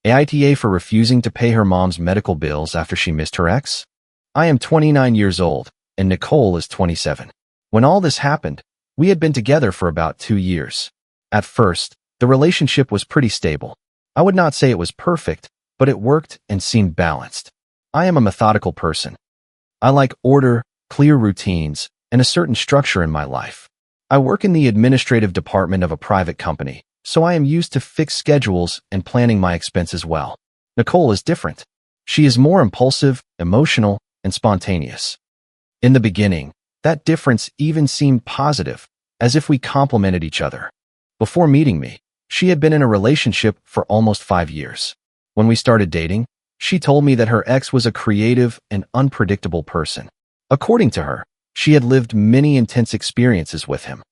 AITA for refusing to pay her mom's medical bills after she missed her ex? I am 29 years old, and Nicole is 27. When all this happened, we had been together for about 2 years. At first, the relationship was pretty stable. I would not say it was perfect, but it worked and seemed balanced. I am a methodical person. I like order, clear routines, and a certain structure in my life. I work in the administrative department of a private company, so I am used to fixed schedules and planning my expenses well. Nicole is different. She is more impulsive, emotional, and spontaneous. In the beginning, that difference even seemed positive, as if we complemented each other. Before meeting me, she had been in a relationship for almost 5 years. When we started dating, she told me that her ex was a creative and unpredictable person. According to her, she had lived many intense experiences with him.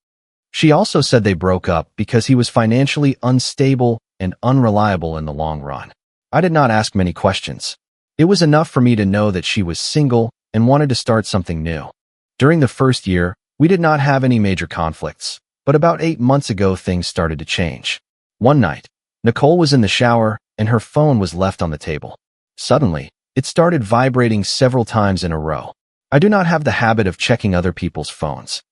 She also said they broke up because he was financially unstable and unreliable in the long run. I did not ask many questions. It was enough for me to know that she was single and wanted to start something new. During the first year, we did not have any major conflicts, but about 8 months ago things started to change. One night, Nicole was in the shower and her phone was left on the table. Suddenly, it started vibrating several times in a row. I do not have the habit of checking other people's phones.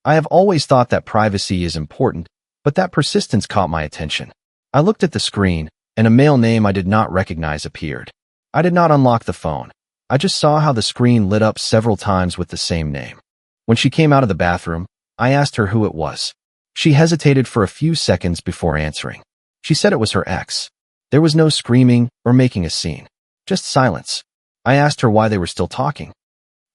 I have always thought that privacy is important, but that persistence caught my attention. I looked at the screen, and a male name I did not recognize appeared. I did not unlock the phone. I just saw how the screen lit up several times with the same name. When she came out of the bathroom, I asked her who it was. She hesitated for a few seconds before answering. She said it was her ex. There was no screaming or making a scene, just silence. I asked her why they were still talking.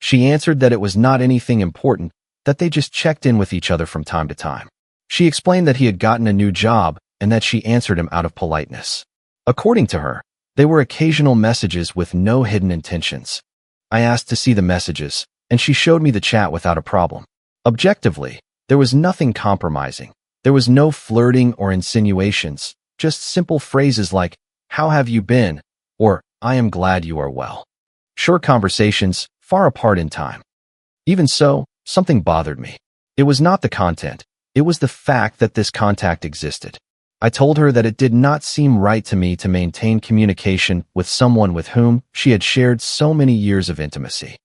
She answered that it was not anything important, that they just checked in with each other from time to time. She explained that he had gotten a new job and that she answered him out of politeness. According to her, they were occasional messages with no hidden intentions. I asked to see the messages, and she showed me the chat without a problem. Objectively, there was nothing compromising. There was no flirting or insinuations, just simple phrases like, "How have you been?" or "I am glad you are well." Short conversations, far apart in time. Even so, something bothered me. It was not the content. It was the fact that this contact existed. I told her that it did not seem right to me to maintain communication with someone with whom she had shared so many years of intimacy.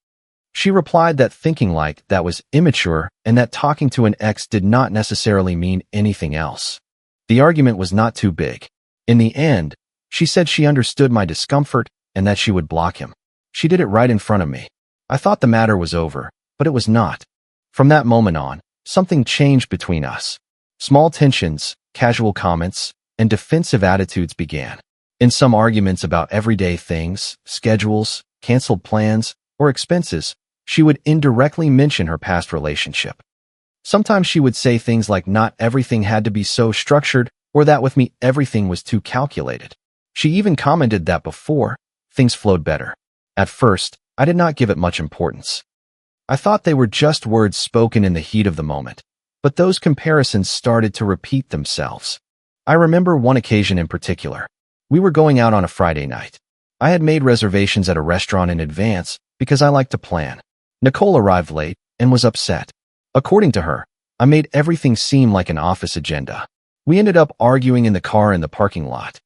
She replied that thinking like that was immature and that talking to an ex did not necessarily mean anything else. The argument was not too big. In the end, she said she understood my discomfort and that she would block him. She did it right in front of me. I thought the matter was over, but it was not. From that moment on, something changed between us. Small tensions, casual comments, and defensive attitudes began. In some arguments about everyday things, schedules, canceled plans, or expenses, she would indirectly mention her past relationship. Sometimes she would say things like not everything had to be so structured or that with me everything was too calculated. She even commented that before, things flowed better. At first, I did not give it much importance. I thought they were just words spoken in the heat of the moment, but those comparisons started to repeat themselves. I remember one occasion in particular. We were going out on a Friday night. I had made reservations at a restaurant in advance because I like to plan. Nicole arrived late and was upset. According to her, I made everything seem like an office agenda. We ended up arguing in the car in the parking lot.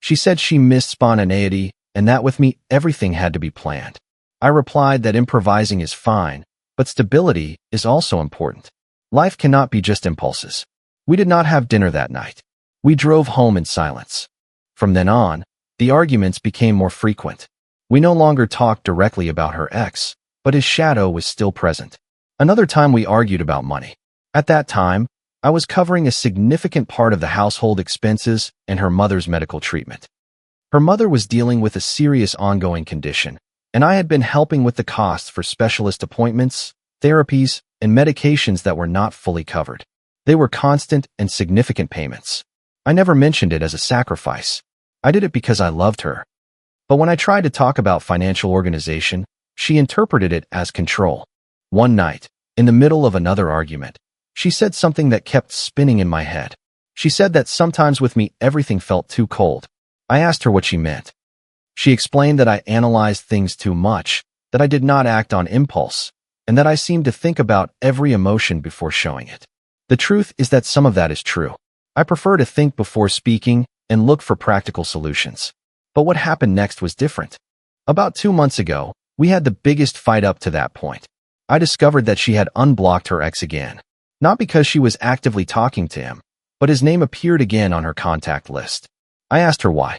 She said she missed spontaneity and that with me everything had to be planned. I replied that improvising is fine, but stability is also important. Life cannot be just impulses. We did not have dinner that night. We drove home in silence. From then on, the arguments became more frequent. We no longer talked directly about her ex, but his shadow was still present. Another time we argued about money. At that time, I was covering a significant part of the household expenses and her mother's medical treatment. Her mother was dealing with a serious ongoing condition, and I had been helping with the costs for specialist appointments, therapies, and medications that were not fully covered. They were constant and significant payments. I never mentioned it as a sacrifice. I did it because I loved her. But when I tried to talk about financial organization, she interpreted it as control. One night, in the middle of another argument, she said something that kept spinning in my head. She said that sometimes with me everything felt too cold. I asked her what she meant. She explained that I analyzed things too much, that I did not act on impulse, and that I seemed to think about every emotion before showing it. The truth is that some of that is true. I prefer to think before speaking and look for practical solutions. But what happened next was different. About 2 months ago, we had the biggest fight up to that point. I discovered that she had unblocked her ex again. Not because she was actively talking to him, but his name appeared again on her contact list. I asked her why.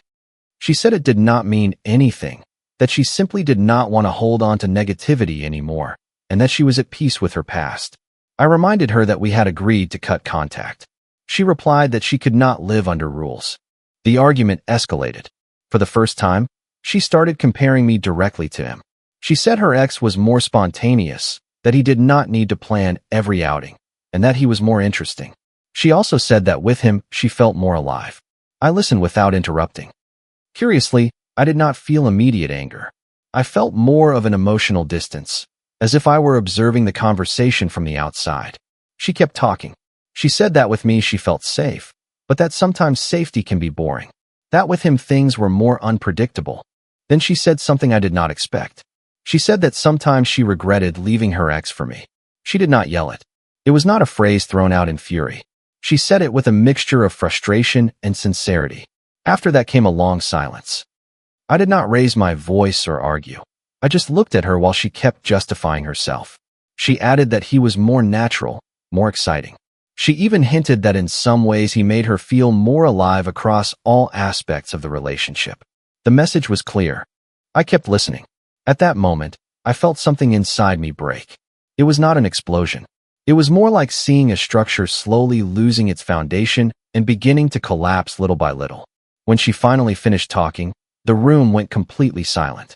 She said it did not mean anything, that she simply did not want to hold on to negativity anymore, and that she was at peace with her past. I reminded her that we had agreed to cut contact. She replied that she could not live under rules. The argument escalated. For the first time, she started comparing me directly to him. She said her ex was more spontaneous, that he did not need to plan every outing, and that he was more interesting. She also said that with him, she felt more alive. I listened without interrupting. Curiously, I did not feel immediate anger. I felt more of an emotional distance, as if I were observing the conversation from the outside. She kept talking. She said that with me she felt safe, but that sometimes safety can be boring. That with him things were more unpredictable. Then she said something I did not expect. She said that sometimes she regretted leaving her ex for me. She did not yell it. It was not a phrase thrown out in fury. She said it with a mixture of frustration and sincerity. After that came a long silence. I did not raise my voice or argue. I just looked at her while she kept justifying herself. She added that he was more natural, more exciting. She even hinted that in some ways he made her feel more alive across all aspects of the relationship. The message was clear. I kept listening. At that moment, I felt something inside me break. It was not an explosion. It was more like seeing a structure slowly losing its foundation and beginning to collapse little by little. When she finally finished talking, the room went completely silent.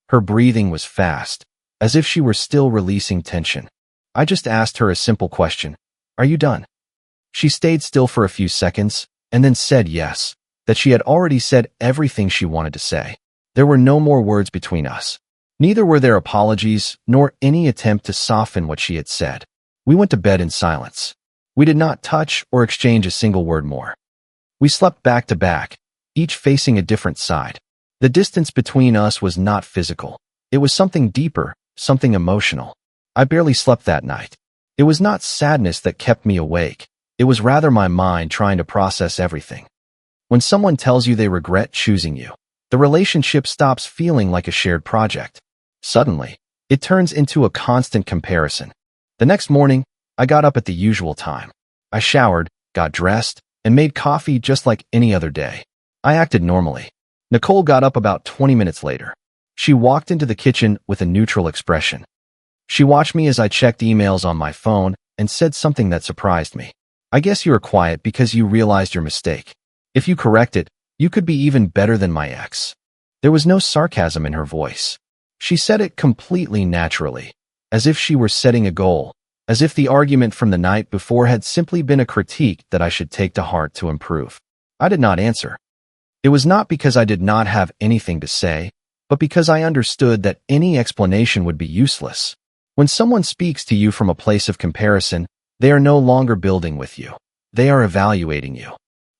Her breathing was fast, as if she were still releasing tension. I just asked her a simple question. Are you done? She stayed still for a few seconds, and then said yes, that she had already said everything she wanted to say. There were no more words between us. Neither were there apologies, nor any attempt to soften what she had said. We went to bed in silence. We did not touch or exchange a single word more. We slept back to back, each facing a different side. The distance between us was not physical. It was something deeper, something emotional. I barely slept that night. It was not sadness that kept me awake. It was rather my mind trying to process everything. When someone tells you they regret choosing you, the relationship stops feeling like a shared project. Suddenly, it turns into a constant comparison. The next morning, I got up at the usual time. I showered, got dressed, and made coffee just like any other day. I acted normally. Nicole got up about 20 minutes later. She walked into the kitchen with a neutral expression. She watched me as I checked emails on my phone and said something that surprised me. I guess you were quiet because you realized your mistake. If you correct it, you could be even better than my ex. There was no sarcasm in her voice. She said it completely naturally, as if she were setting a goal, as if the argument from the night before had simply been a critique that I should take to heart to improve. I did not answer. It was not because I did not have anything to say, but because I understood that any explanation would be useless. When someone speaks to you from a place of comparison, they are no longer building with you. They are evaluating you.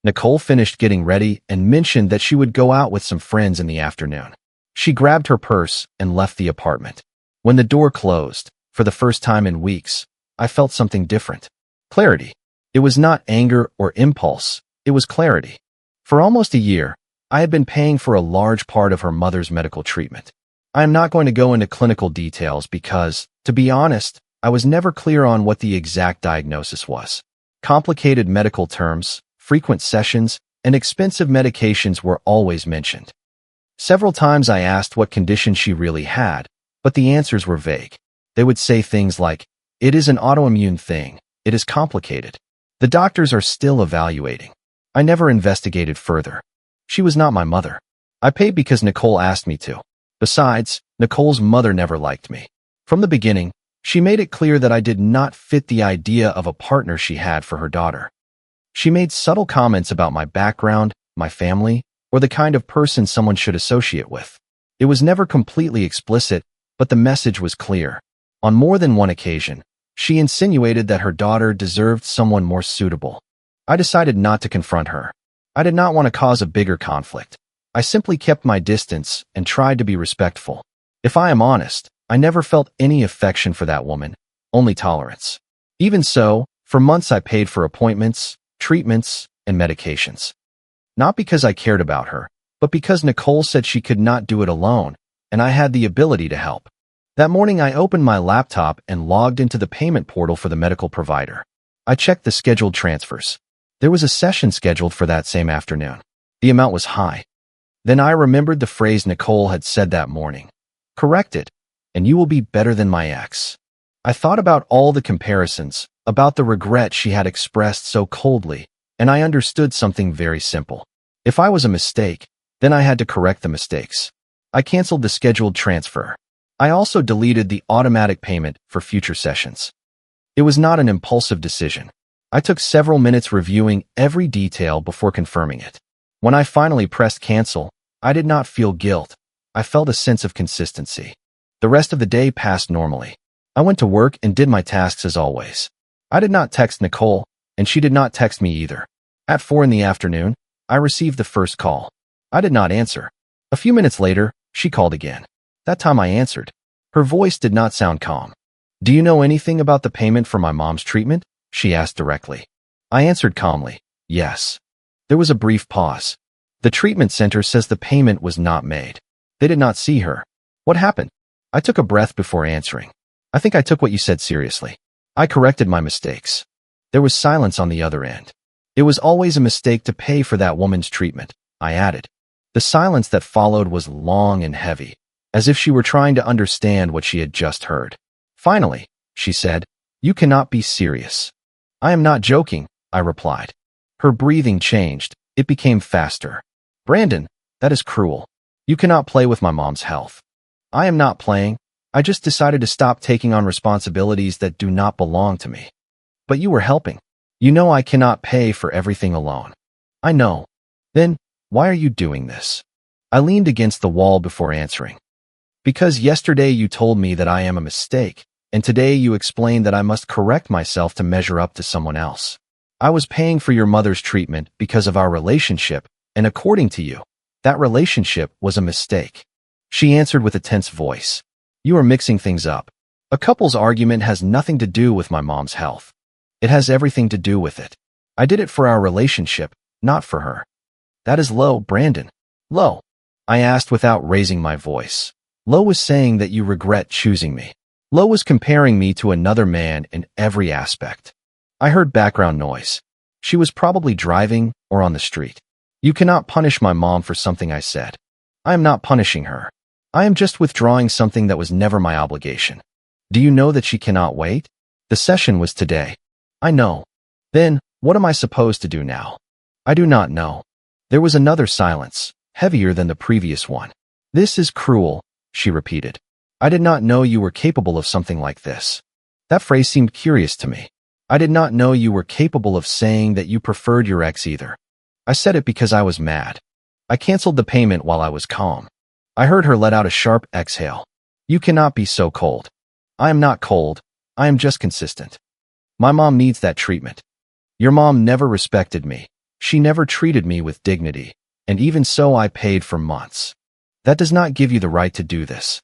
Nicole finished getting ready and mentioned that she would go out with some friends in the afternoon. She grabbed her purse and left the apartment. When the door closed, for the first time in weeks, I felt something different. Clarity. It was not anger or impulse. It was clarity. For almost a year, I had been paying for a large part of her mother's medical treatment. I am not going to go into clinical details because, to be honest, I was never clear on what the exact diagnosis was. Complicated medical terms, frequent sessions, and expensive medications were always mentioned. Several times I asked what condition she really had, but the answers were vague. They would say things like, "It is an autoimmune thing. It is complicated. The doctors are still evaluating." I never investigated further. She was not my mother. I paid because Nicole asked me to. Besides, Nicole's mother never liked me. From the beginning, she made it clear that I did not fit the idea of a partner she had for her daughter. She made subtle comments about my background, my family, or the kind of person someone should associate with. It was never completely explicit, but the message was clear. On more than one occasion, she insinuated that her daughter deserved someone more suitable. I decided not to confront her. I did not want to cause a bigger conflict. I simply kept my distance and tried to be respectful. If I am honest, I never felt any affection for that woman, only tolerance. Even so, for months I paid for appointments, treatments, and medications. Not because I cared about her, but because Nicole said she could not do it alone, and I had the ability to help. That morning, I opened my laptop and logged into the payment portal for the medical provider. I checked the scheduled transfers. There was a session scheduled for that same afternoon. The amount was high. Then I remembered the phrase Nicole had said that morning. Correct it, and you will be better than my ex. I thought about all the comparisons, about the regret she had expressed so coldly, and I understood something very simple. If I was a mistake, then I had to correct the mistakes. I canceled the scheduled transfer. I also deleted the automatic payment for future sessions. It was not an impulsive decision. I took several minutes reviewing every detail before confirming it. When I finally pressed cancel, I did not feel guilt. I felt a sense of consistency. The rest of the day passed normally. I went to work and did my tasks as always. I did not text Nicole, and she did not text me either. At 4 in the afternoon, I received the first call. I did not answer. A few minutes later, she called again. That time I answered. Her voice did not sound calm. Do you know anything about the payment for my mom's treatment? She asked directly. I answered calmly, yes. There was a brief pause. The treatment center says the payment was not made. They did not see her. What happened? I took a breath before answering. I think I took what you said seriously. I corrected my mistakes. There was silence on the other end. It was always a mistake to pay for that woman's treatment, I added. The silence that followed was long and heavy, as if she were trying to understand what she had just heard. Finally, she said, you cannot be serious. I am not joking, I replied. Her breathing changed. It became faster. Brandon, that is cruel. You cannot play with my mom's health. I am not playing. I just decided to stop taking on responsibilities that do not belong to me. But you were helping. You know I cannot pay for everything alone. I know. Then, why are you doing this? I leaned against the wall before answering. Because yesterday you told me that I am a mistake, and today you explained that I must correct myself to measure up to someone else. I was paying for your mother's treatment because of our relationship, and according to you, that relationship was a mistake. She answered with a tense voice. You are mixing things up. A couple's argument has nothing to do with my mom's health. It has everything to do with it. I did it for our relationship, not for her. That is low, Brandon. Low. I asked without raising my voice. Low was saying that you regret choosing me. Low was comparing me to another man in every aspect. I heard background noise. She was probably driving or on the street. You cannot punish my mom for something I said. I am not punishing her. I am just withdrawing something that was never my obligation. Do you know that she cannot wait? The session was today. I know. Then, what am I supposed to do now? I do not know. There was another silence, heavier than the previous one. This is cruel, she repeated. I did not know you were capable of something like this. That phrase seemed curious to me. I did not know you were capable of saying that you preferred your ex either. I said it because I was mad. I canceled the payment while I was calm. I heard her let out a sharp exhale. You cannot be so cold. I am not cold. I am just consistent. My mom needs that treatment. Your mom never respected me. She never treated me with dignity, and even so I paid for months. That does not give you the right to do this.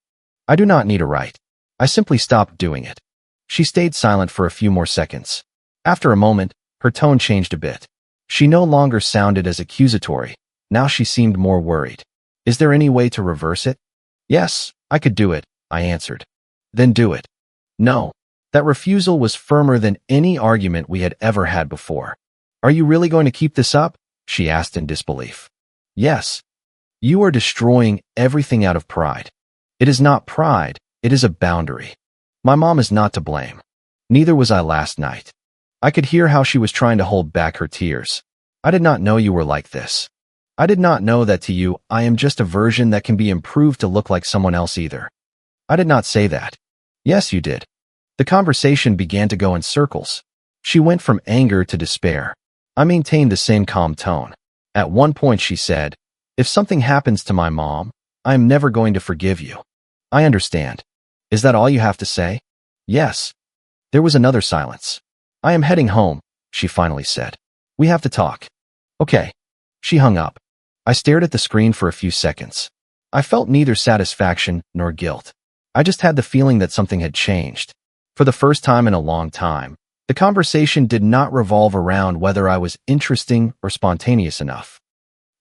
I do not need a right. I simply stopped doing it. She stayed silent for a few more seconds. After a moment, her tone changed a bit. She no longer sounded as accusatory. Now she seemed more worried. Is there any way to reverse it? Yes, I could do it, I answered. Then do it. No. That refusal was firmer than any argument we had ever had before. Are you really going to keep this up? She asked in disbelief. Yes. You are destroying everything out of pride. It is not pride, it is a boundary. My mom is not to blame. Neither was I last night. I could hear how she was trying to hold back her tears. I did not know you were like this. I did not know that to you I am just a version that can be improved to look like someone else either. I did not say that. Yes, you did. The conversation began to go in circles. She went from anger to despair. I maintained the same calm tone. At one point she said, if something happens to my mom, I am never going to forgive you. I understand. Is that all you have to say? Yes. There was another silence. I am heading home, she finally said. We have to talk. Okay. She hung up. I stared at the screen for a few seconds. I felt neither satisfaction nor guilt. I just had the feeling that something had changed. For the first time in a long time, the conversation did not revolve around whether I was interesting or spontaneous enough.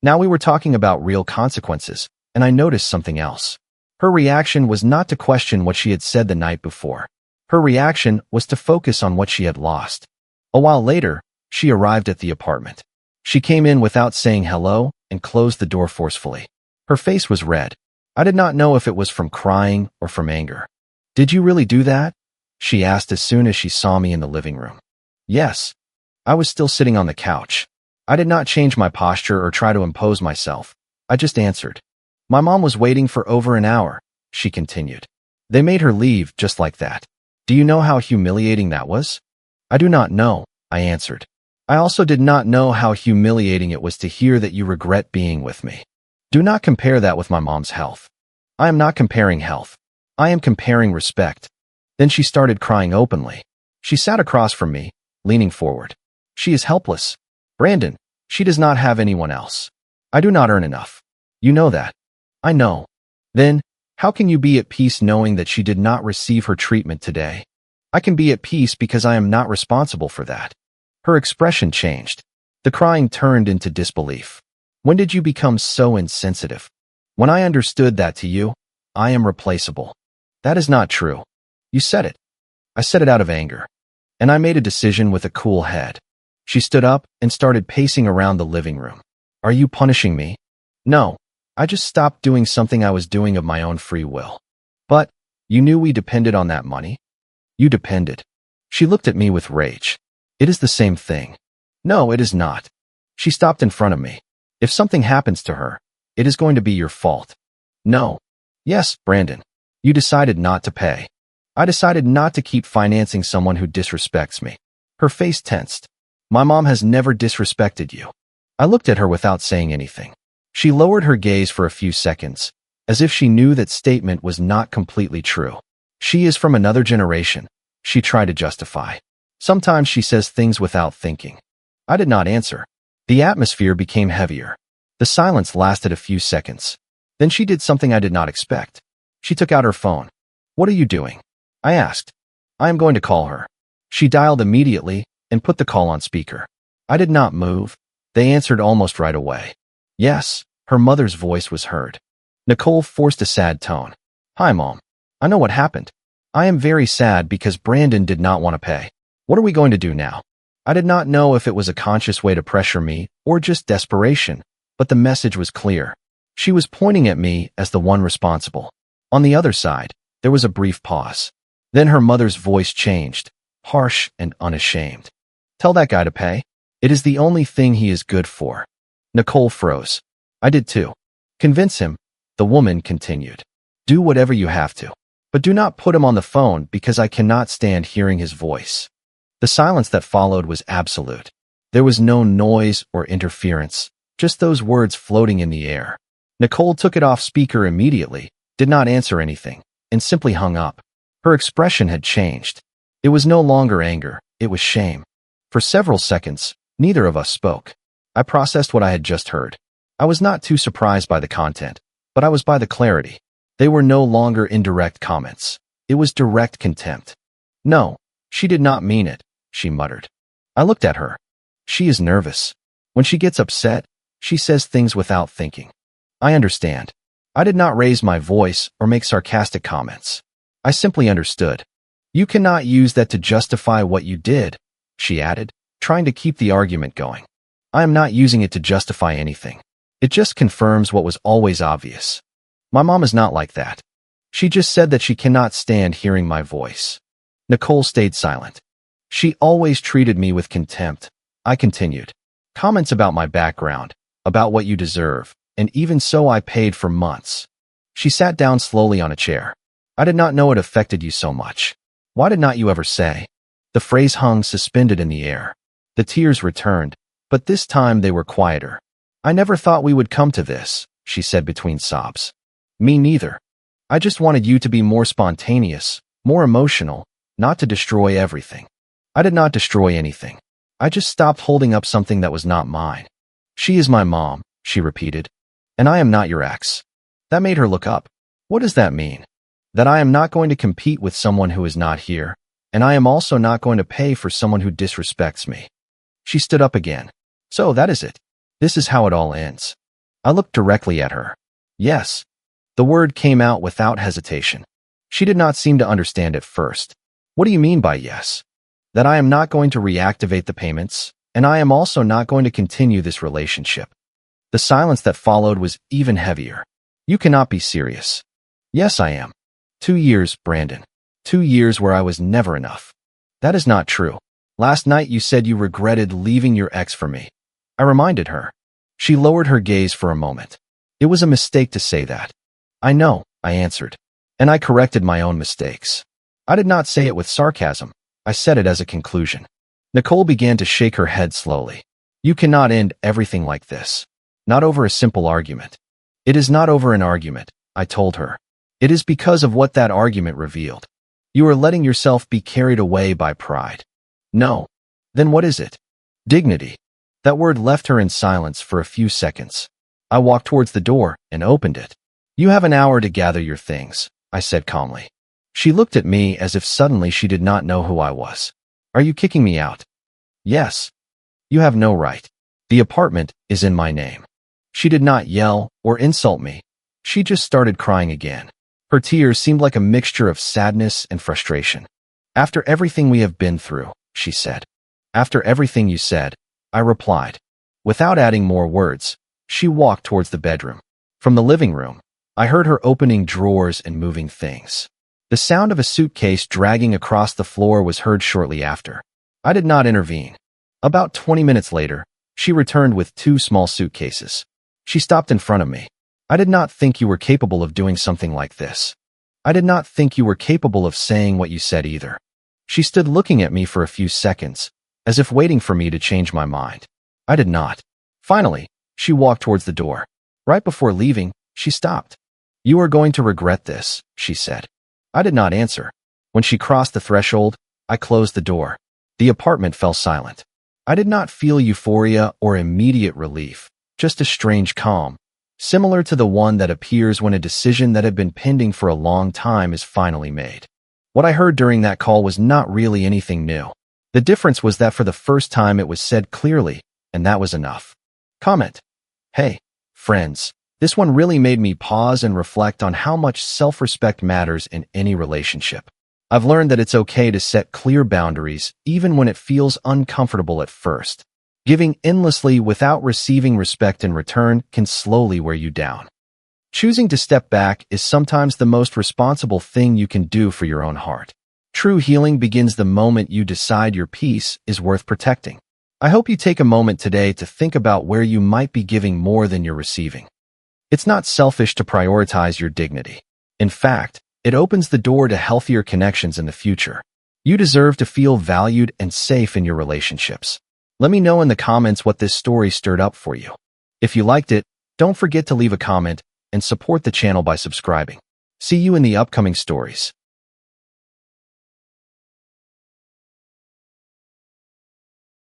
Now we were talking about real consequences, and I noticed something else. Her reaction was not to question what she had said the night before. Her reaction was to focus on what she had lost. A while later, she arrived at the apartment. She came in without saying hello and closed the door forcefully. Her face was red. I did not know if it was from crying or from anger. "Did you really do that?" she asked as soon as she saw me in the living room. "Yes." I was still sitting on the couch. I did not change my posture or try to impose myself. I just answered. "My mom was waiting for over an hour," she continued. "They made her leave just like that. Do you know how humiliating that was?" "I do not know," I answered. "I also did not know how humiliating it was to hear that you regret being with me. Do not compare that with my mom's health." "I am not comparing health. I am comparing respect." Then she started crying openly. She sat across from me, leaning forward. "She is helpless. Brandon, she does not have anyone else. I do not earn enough. You know that." "I know." "Then, how can you be at peace knowing that she did not receive her treatment today?" "I can be at peace because I am not responsible for that." Her expression changed. The crying turned into disbelief. "When did you become so insensitive?" "When I understood that to you, I am replaceable." "That is not true." "You said it." "I said it out of anger. And I made a decision with a cool head." She stood up and started pacing around the living room. "Are you punishing me?" "No. I just stopped doing something I was doing of my own free will." "But, you knew we depended on that money?" "You depended." She looked at me with rage. "It is the same thing." "No, it is not." She stopped in front of me. "If something happens to her, it is going to be your fault." "No." "Yes, Brandon. You decided not to pay." "I decided not to keep financing someone who disrespects me." Her face tensed. "My mom has never disrespected you." I looked at her without saying anything. She lowered her gaze for a few seconds, as if she knew that statement was not completely true. "She is from another generation," she tried to justify. "Sometimes she says things without thinking." I did not answer. The atmosphere became heavier. The silence lasted a few seconds. Then she did something I did not expect. She took out her phone. "What are you doing?" I asked. "I am going to call her." She dialed immediately and put the call on speaker. I did not move. They answered almost right away. "Yes," her mother's voice was heard. Nicole forced a sad tone. "Hi, Mom. I know what happened. I am very sad because Brandon did not want to pay. What are we going to do now?" I did not know if it was a conscious way to pressure me or just desperation, but the message was clear. She was pointing at me as the one responsible. On the other side, there was a brief pause. Then her mother's voice changed, harsh and unashamed. "Tell that guy to pay. It is the only thing he is good for." Nicole froze. I did too. "Convince him," the woman continued. "Do whatever you have to. But do not put him on the phone because I cannot stand hearing his voice." The silence that followed was absolute. There was no noise or interference, just those words floating in the air. Nicole took it off speaker immediately, did not answer anything, and simply hung up. Her expression had changed. It was no longer anger, it was shame. For several seconds, neither of us spoke. I processed what I had just heard. I was not too surprised by the content, but I was by the clarity. They were no longer indirect comments. It was direct contempt. "No, she did not mean it," she muttered. I looked at her. "She is nervous. When she gets upset, she says things without thinking." I understand. I did not raise my voice or make sarcastic comments. I simply understood. "You cannot use that to justify what you did," she added, trying to keep the argument going. "I am not using it to justify anything. It just confirms what was always obvious. My mom is not like that. She just said that she cannot stand hearing my voice." Nicole stayed silent. "She always treated me with contempt," I continued. "Comments about my background, about what you deserve, and even so I paid for months." She sat down slowly on a chair. "I did not know it affected you so much. Why did not you ever say?" The phrase hung suspended in the air. The tears returned, but this time they were quieter. "I never thought we would come to this," she said between sobs. "Me neither. I just wanted you to be more spontaneous, more emotional, not to destroy everything." "I did not destroy anything. I just stopped holding up something that was not mine." "She is my mom," she repeated, "and I am not your ex." That made her look up. "What does that mean?" "That I am not going to compete with someone who is not here, and I am also not going to pay for someone who disrespects me." She stood up again. "So that is it. This is how it all ends." I looked directly at her. Yes. The word came out without hesitation. She did not seem to understand at first. What do you mean by yes? That I am not going to reactivate the payments, and I am also not going to continue this relationship. The silence that followed was even heavier. You cannot be serious. Yes, I am. 2 years, Brandon. 2 years where I was never enough. That is not true. Last night you said you regretted leaving your ex for me. I reminded her. She lowered her gaze for a moment. It was a mistake to say that. I know, I answered. And I corrected my own mistakes. I did not say it with sarcasm. I said it as a conclusion. Nicole began to shake her head slowly. You cannot end everything like this. Not over a simple argument. It is not over an argument, I told her. It is because of what that argument revealed. You are letting yourself be carried away by pride. No. Then what is it? Dignity. That word left her in silence for a few seconds. I walked towards the door and opened it. You have an hour to gather your things, I said calmly. She looked at me as if suddenly she did not know who I was. Are you kicking me out? Yes. You have no right. The apartment is in my name. She did not yell or insult me. She just started crying again. Her tears seemed like a mixture of sadness and frustration. After everything we have been through, she said. After everything you said, I replied. Without adding more words, she walked towards the bedroom. From the living room, I heard her opening drawers and moving things. The sound of a suitcase dragging across the floor was heard shortly after. I did not intervene. About 20 minutes later, she returned with 2 small suitcases. She stopped in front of me. I did not think you were capable of doing something like this. I did not think you were capable of saying what you said either. She stood looking at me for a few seconds, as if waiting for me to change my mind. I did not. Finally, she walked towards the door. Right before leaving, she stopped. You are going to regret this, she said. I did not answer. When she crossed the threshold, I closed the door. The apartment fell silent. I did not feel euphoria or immediate relief, just a strange calm, similar to the one that appears when a decision that had been pending for a long time is finally made. What I heard during that call was not really anything new. The difference was that for the first time it was said clearly, and that was enough. Comment. Hey, friends, this one really made me pause and reflect on how much self-respect matters in any relationship. I've learned that it's okay to set clear boundaries, even when it feels uncomfortable at first. Giving endlessly without receiving respect in return can slowly wear you down. Choosing to step back is sometimes the most responsible thing you can do for your own heart. True healing begins the moment you decide your peace is worth protecting. I hope you take a moment today to think about where you might be giving more than you're receiving. It's not selfish to prioritize your dignity. In fact, it opens the door to healthier connections in the future. You deserve to feel valued and safe in your relationships. Let me know in the comments what this story stirred up for you. If you liked it, don't forget to leave a comment and support the channel by subscribing. See you in the upcoming stories.